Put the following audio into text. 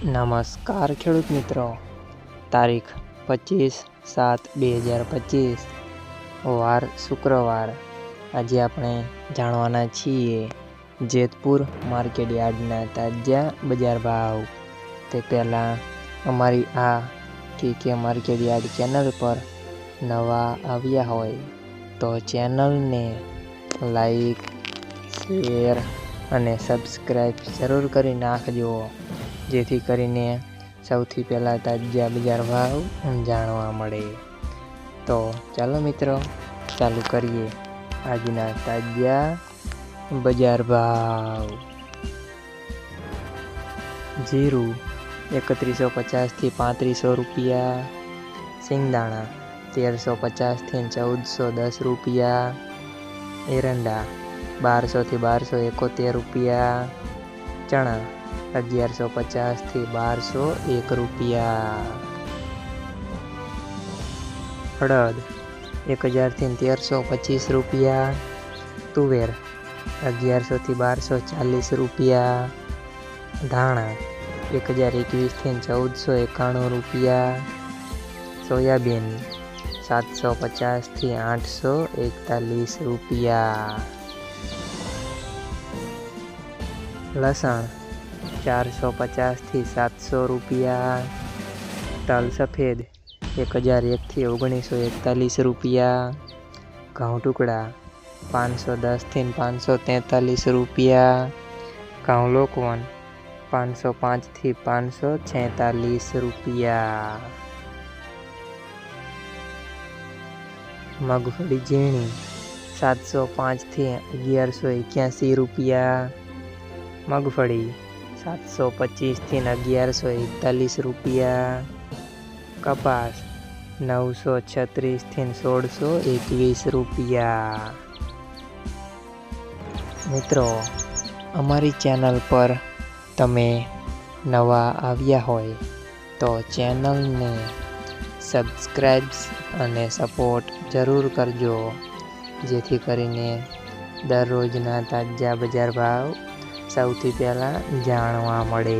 નમસ્કાર ખેડૂત મિત્રો, તારીખ 25/7/2025 વાર શુક્રવાર। આજે આપણે જાણવાના છીએ જેતપુર માર્કેટ યાર્ડના તાજા બજાર ભાવ। તે પહેલાં અમારી આ કે માર્કેટ યાર્ડ ચેનલ પર નવા આવ્યા હોય તો ચેનલને લાઈક, શેર અને સબસ્ક્રાઈબ જરૂર કરી નાખજો, જેથી કરીને સૌથી પહેલાં તાજા બજાર ભાવ જાણવા મળે। તો ચાલો મિત્રો, ચાલુ કરીએ આજના તાજા બજાર ભાવ। જીરું 3150 થી 3500 રૂપિયા, સિંગદાણા 1350 થી 1410 રૂપિયા, એરંડા 1200 થી 1271 રૂપિયા, ચણા 1150 થી 1201 રૂપિયા, અડદ 1000 થી 1325 રૂપિયા, તુવેર 1100 થી 1240 રૂપિયા, ધાણા 1021 થી 1491 રૂપિયા, સોયાબીન 750 થી 841 રૂપિયા, લસણ 450 થી 700 રૂપિયા, તલ સફેદ 1001 થી 1941 રૂપિયા, ઘઉં ટુકડા 510 થી 543 રૂપિયા, ઘઉં લોકવન 505 થી 546 રૂપિયા, મગફળી ઝીણી 705 થી 1181 રૂપિયા, મગફળી 725 થી 1141 રૂપિયા, કપાસ 936 થી 1621 રૂપિયા। મિત્રો, અમારી ચેનલ પર તમે નવા આવ્યા હોય તો ચેનલને સબસ્ક્રાઈબ અને સપોર્ટ જરૂર કરજો, જેથી કરીને દરરોજના તાજા બજાર ભાવ સૌથી પહેલાં જાણવા મળે।